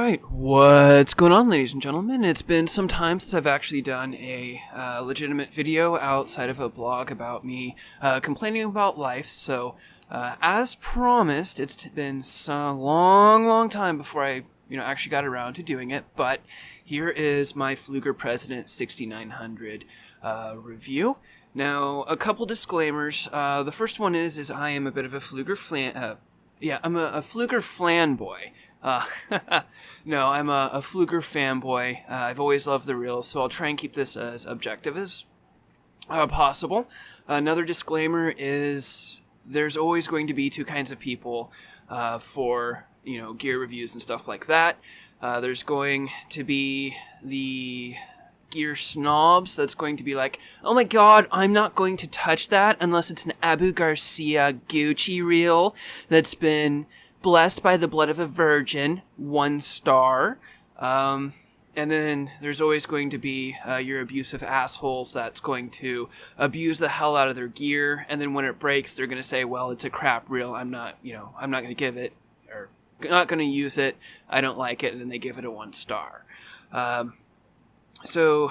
Alright, what's going on, ladies and gentlemen? It's been some time since I've actually done a legitimate video outside of a blog about me complaining about life, so as promised, it's been a long time before I actually got around to doing it, but here is my Pflueger President 6900 review. Now, a couple disclaimers. The first one is I am a bit of a Pflueger I'm a Pflueger flanboy. No, I'm a Pflueger fanboy. I've always loved the reels, so I'll try and keep this as objective as possible. Another disclaimer is there's always going to be two kinds of people for gear reviews and stuff like that. There's going to be the gear snobs that's going to be like, oh my god, I'm not going to touch that unless it's an Abu Garcia Gucci reel that's been blessed by the blood of a virgin, 1 star. And then there's always going to be your abusive assholes that's going to abuse the hell out of their gear, and then when it breaks, they're going to say, well, it's a crap reel, I'm not going to give it, or not going to use it, I don't like it, and then they give it a 1 star. So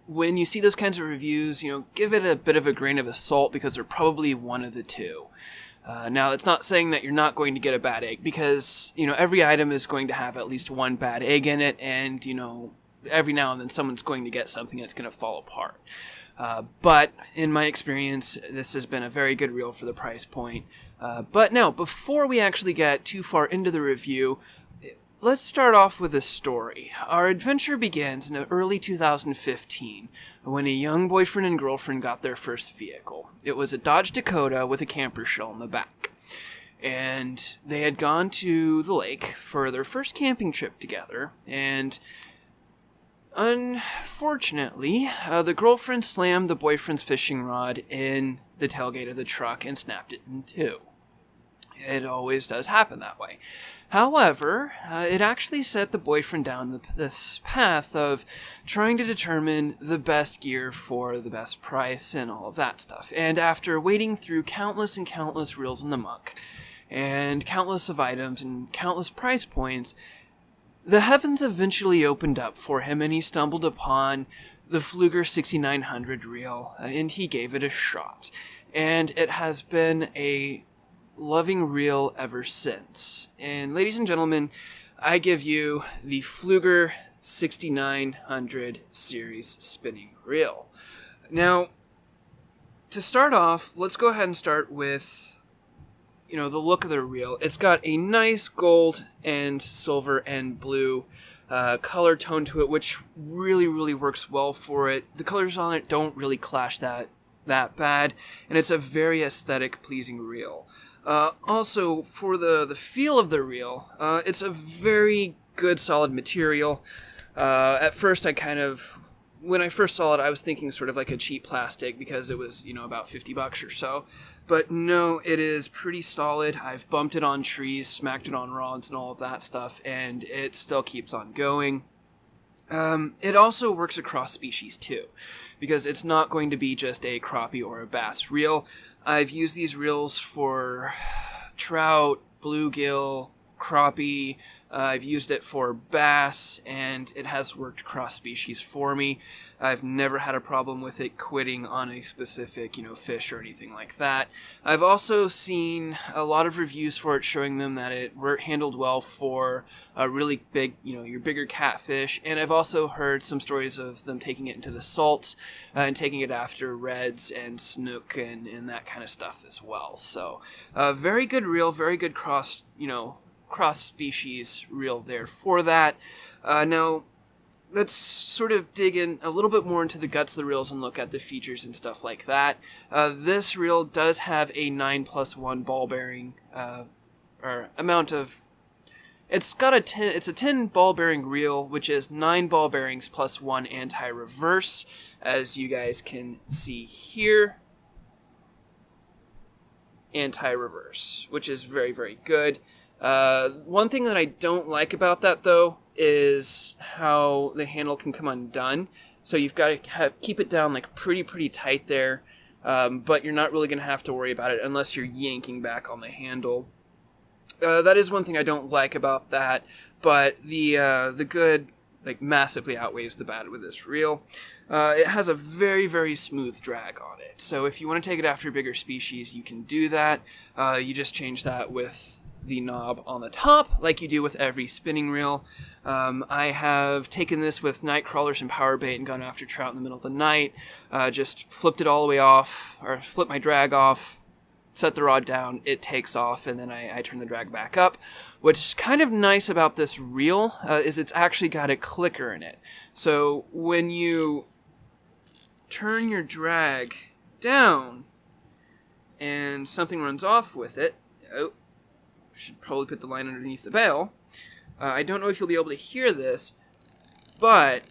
when you see those kinds of reviews, give it a bit of a grain of salt, because they're probably one of the two. Now, it's not saying that you're not going to get a bad egg, because, every item is going to have at least one bad egg in it, and, every now and then someone's going to get something that's going to fall apart. But, in my experience, this has been a very good reel for the price point. But now, before we actually get too far into the review, let's start off with a story. Our adventure begins in early 2015 when a young boyfriend and girlfriend got their first vehicle. It was a Dodge Dakota with a camper shell in the back. And they had gone to the lake for their first camping trip together, and unfortunately, the girlfriend slammed the boyfriend's fishing rod in the tailgate of the truck and snapped it in two. It always does happen that way. However, it actually set the boyfriend down this path of trying to determine the best gear for the best price and all of that stuff. And after wading through countless and countless reels in the muck, and countless of items and countless price points, the heavens eventually opened up for him, and he stumbled upon the Pflueger 6900 reel, and he gave it a shot. And it has been a loving reel ever since. And ladies and gentlemen, I give you the Pflueger 6900 series spinning reel. Now, to start off, let's go ahead and start with the look of the reel. It's got a nice gold and silver and blue color tone to it, which really works well for it. The colors on it don't really clash that bad, and it's a very aesthetic pleasing reel. Also, for the feel of the reel, it's a very good solid material. At first, when I first saw it, I was thinking sort of like a cheap plastic, because it was, about $50 or so. But no, it is pretty solid. I've bumped it on trees, smacked it on rods and all of that stuff, and it still keeps on going. It also works across species too, because it's not going to be just a crappie or a bass reel. I've used these reels for trout, bluegill, crappie. I've used it for bass, and it has worked cross species for me. I've never had a problem with it quitting on a specific, fish or anything like that. I've also seen a lot of reviews for it showing them that it handled well for a really big, your bigger catfish, and I've also heard some stories of them taking it into the salts and taking it after reds and snook and that kind of stuff as well. So, very good reel, very good cross-species reel there for that. Now, let's sort of dig in a little bit more into the guts of the reels and look at the features and stuff like that. This reel does have a 9+1 ball bearing, or amount of... It's a 10 ball bearing reel, which is 9 ball bearings plus 1 anti-reverse, as you guys can see here. Anti-reverse, which is very good. One thing that I don't like about that, though, is how the handle can come undone. So you've got to keep it down like pretty tight there, but you're not really going to have to worry about it unless you're yanking back on the handle. That is one thing I don't like about that, but the good massively outweighs the bad with this reel. It has a very, very smooth drag on it, so if you want to take it after a bigger species, you can do that. You just change that with the knob on the top, like you do with every spinning reel. I have taken this with night crawlers and power bait and gone after trout in the middle of the night. Just flipped it all the way off, or flipped my drag off, set the rod down, it takes off, and then I turn the drag back up. What's kind of nice about this reel is it's actually got a clicker in it. So when you turn your drag down and something runs off with it, should probably put the line underneath the bail. I don't know if you'll be able to hear this, but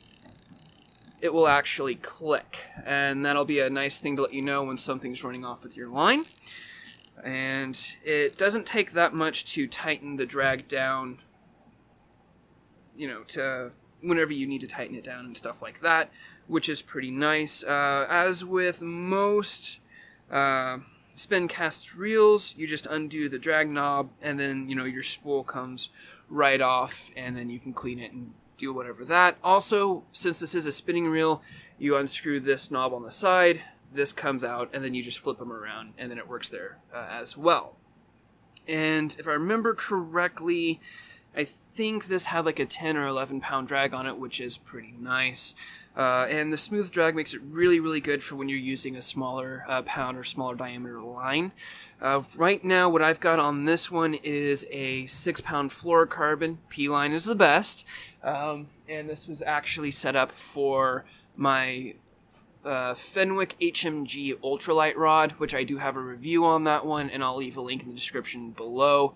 it will actually click, and that'll be a nice thing to let you know when something's running off with your line. And it doesn't take that much to tighten the drag down, to whenever you need to tighten it down and stuff like that, which is pretty nice. As with most spin cast reels, you just undo the drag knob, and then your spool comes right off, and then you can clean it and do whatever that. Also, since this is a spinning reel, you unscrew this knob on the side, this comes out, and then you just flip them around, and then it works there as well. And if I remember correctly, I think this had like a 10 or 11 pound drag on it, which is pretty nice. And the smooth drag makes it really, really good for when you're using a smaller pound or smaller diameter line. Right now, what I've got on this one is a 6-pound fluorocarbon. P-line is the best. And this was actually set up for my FENWICK HMG ultralight rod, which I do have a review on that one, and I'll leave a link in the description below.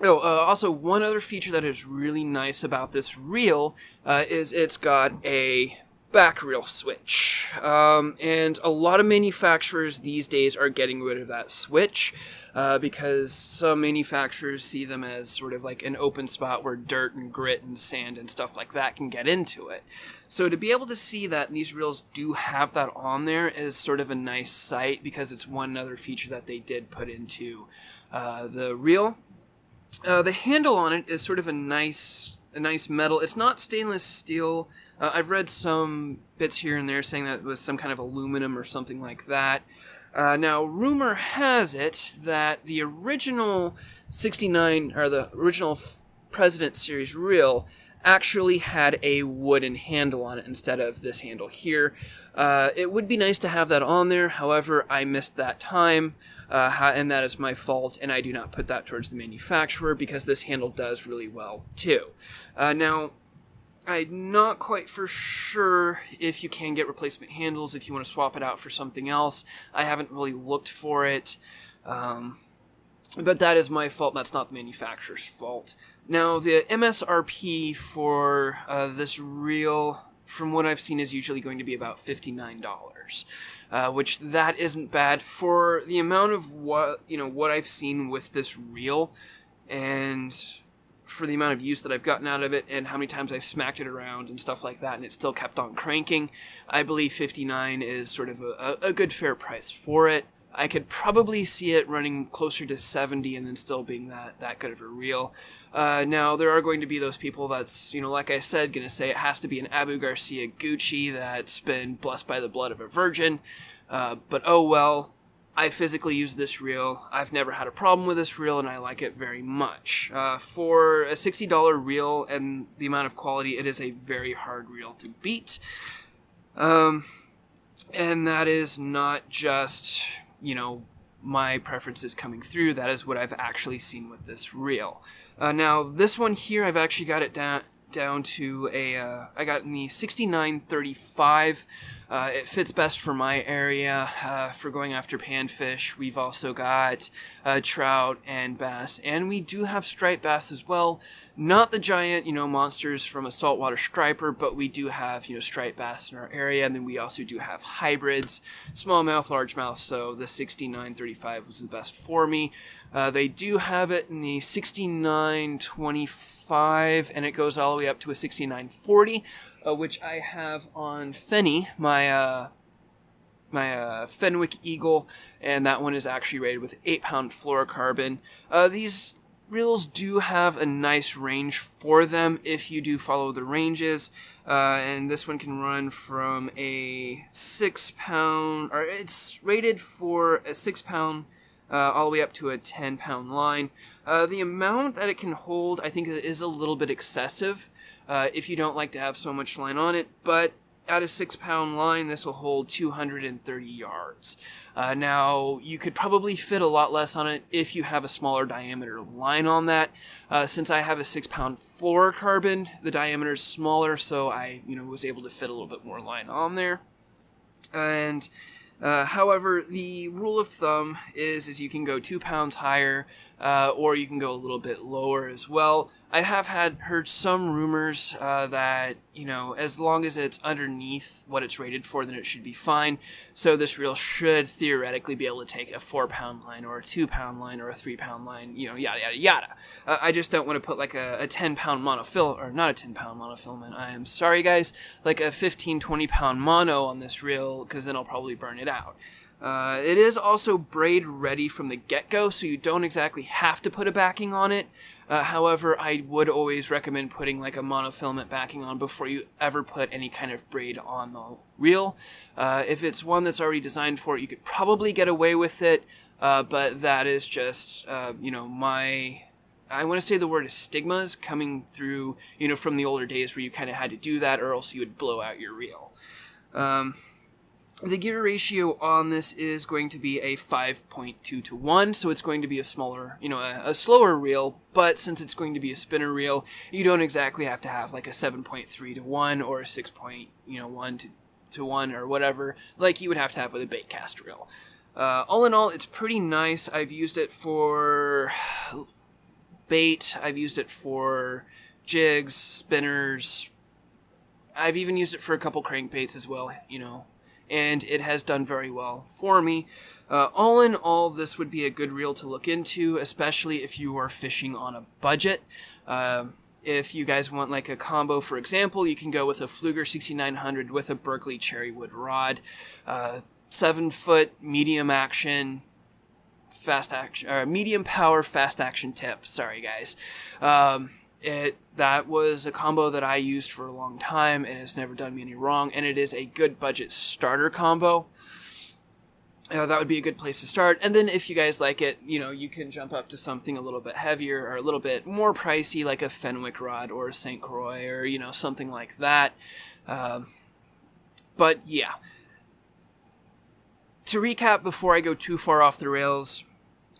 Also, one other feature that is really nice about this reel is it's got a back reel switch. And a lot of manufacturers these days are getting rid of that switch because some manufacturers see them as sort of like an open spot where dirt and grit and sand and stuff like that can get into it. So to be able to see that these reels do have that on there is sort of a nice sight, because it's one other feature that they did put into the reel. The handle on it is sort of a nice metal. It's not stainless steel. I've read some bits here and there saying that it was some kind of aluminum or something like that. Now, rumor has it that the original 69, or the original President Series reel, actually had a wooden handle on it instead of this handle here. It would be nice to have that on there, however, I missed that time, and that is my fault, and I do not put that towards the manufacturer, because this handle does really well too. Now, I'm not quite for sure if you can get replacement handles if you want to swap it out for something else. I haven't really looked for it. But that is my fault, that's not the manufacturer's fault. Now, the MSRP for this reel, from what I've seen, is usually going to be about $59, which that isn't bad for the amount of what I've seen with this reel, and for the amount of use that I've gotten out of it, and how many times I've smacked it around and stuff like that, and it still kept on cranking. I believe $59 is sort of a good fair price for it. I could probably see it running closer to $70 and then still being that good of a reel. Now, there are going to be those people that's, like I said, going to say it has to be an Abu Garcia Gucci that's been blessed by the blood of a virgin. But oh well, I physically use this reel. I've never had a problem with this reel, and I like it very much. For a $60 reel and the amount of quality, it is a very hard reel to beat. And that is not just my preferences coming through. That is what I've actually seen with this reel. Now, this one here, I've actually got it down to I got in the 69-35. It fits best for my area for going after panfish. We've also got trout and bass, and we do have striped bass as well. Not the giant, monsters from a saltwater striper, but we do have, striped bass in our area, and then we also do have hybrids, smallmouth, largemouth, so the 69-35 was the best for me. They do have it in the 69-25, and it goes all the way up to a 69-40, which I have on Fenny, my FENWICK Eagle, and that one is actually rated with 8-pound fluorocarbon. These reels do have a nice range for them if you do follow the ranges, and this one can run from a 6-pound, or it's rated for a 6-pound all the way up to a 10-pound line. The amount that it can hold, I think, is a little bit excessive if you don't like to have so much line on it, but at a 6-pound line, this will hold 230 yards. Now, you could probably fit a lot less on it if you have a smaller diameter line on that. Since I have a 6-pound fluorocarbon, the diameter is smaller, so I was able to fit a little bit more line on there. And however, the rule of thumb is you can go 2 pounds higher, or you can go a little bit lower as well. I have heard some rumors that, as long as it's underneath what it's rated for, then it should be fine. So this reel should theoretically be able to take a 4-pound line, or a 2-pound line, or a 3-pound line, yada, yada, yada. I just don't want to put like a 10-pound monofilament, or not a 10-pound monofilament, I am sorry guys, like a 15, 20-pound mono on this reel, because then I'll probably burn it out. It is also braid ready from the get-go, so you don't exactly have to put a backing on it. However, I would always recommend putting like a monofilament backing on before you ever put any kind of braid on the reel. If it's one that's already designed for it, you could probably get away with it, but that is just, my... I want to say the word is stigmas coming through, from the older days where you kind of had to do that, or else you would blow out your reel. The gear ratio on this is going to be a 5.2 to 1, so it's going to be a smaller, a slower reel, but since it's going to be a spinner reel, you don't exactly have to have like a 7.3 to 1 or a 6.1 to 1 or whatever, like you would have to have with a bait cast reel. All in all, it's pretty nice. I've used it for bait, I've used it for jigs, spinners, I've even used it for a couple crankbaits as well, and it has done very well for me. All in all, this would be a good reel to look into, especially if you are fishing on a budget. If you guys want like a combo, for example, you can go with a Pflueger 6900 with a Berkeley cherrywood rod, 7-foot, medium action, medium power, fast action tip. Sorry guys. That was a combo that I used for a long time, and it's never done me any wrong, and it is a good budget starter combo. That would be a good place to start, and then if you guys like it, you can jump up to something a little bit heavier or a little bit more pricey, like a FENWICK rod or a St. Croix or, something like that. But yeah. To recap before I go too far off the rails,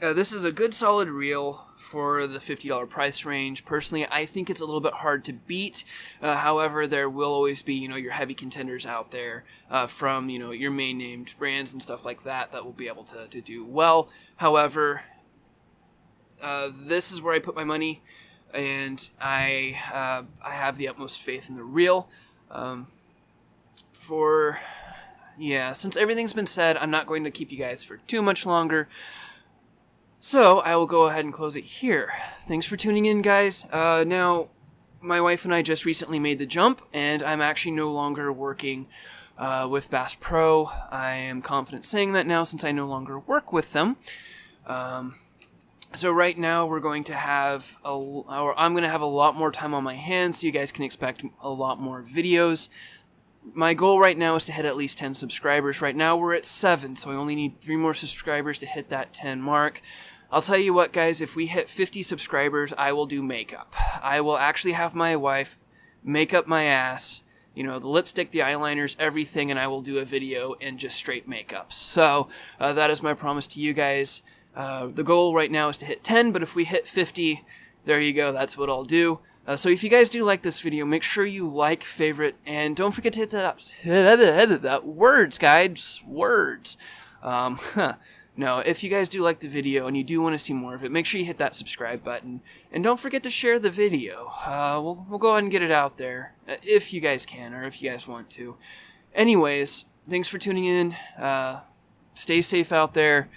this is a good solid reel for the $50 price range. Personally, I think it's a little bit hard to beat. However, there will always be, your heavy contenders out there from, your main named brands and stuff like that will be able to do well. However, this is where I put my money, and I have the utmost faith in the reel. Since everything's been said, I'm not going to keep you guys for too much longer. So, I will go ahead and close it here. Thanks for tuning in, guys. Now, my wife and I just recently made the jump, and I'm actually no longer working with Bass Pro. I am confident saying that now since I no longer work with them. So right now, we're going to have I'm going to have a lot more time on my hands, so you guys can expect a lot more videos. My goal right now is to hit at least 10 subscribers. Right now, we're at 7, so I only need 3 more subscribers to hit that 10 mark. I'll tell you what, guys, if we hit 50 subscribers, I will do makeup. I will actually have my wife make up my ass, the lipstick, the eyeliners, everything, and I will do a video in just straight makeup. So, that is my promise to you guys. The goal right now is to hit 10, but if we hit 50, there you go, that's what I'll do. So if you guys do like this video, make sure you like, favorite, and don't forget to hit that words, guys, words. No, if you guys do like the video and you do want to see more of it, make sure you hit that subscribe button, and don't forget to share the video. We'll go ahead and get it out there, if you guys can, or if you guys want to. Anyways, thanks for tuning in. Stay safe out there.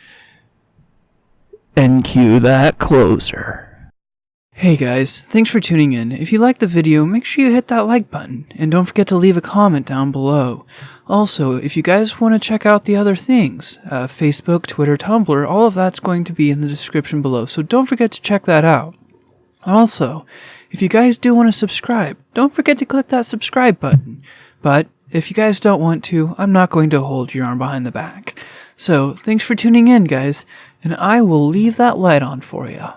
And cue that closer. Hey guys, thanks for tuning in. If you liked the video, make sure you hit that like button, and don't forget to leave a comment down below. Also, if you guys want to check out the other things, Facebook, Twitter, Tumblr, all of that's going to be in the description below, so don't forget to check that out. Also, if you guys do want to subscribe, don't forget to click that subscribe button. But if you guys don't want to, I'm not going to hold your arm behind the back. So, thanks for tuning in, guys, and I will leave that light on for you.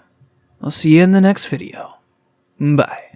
I'll see you in the next video. Bye.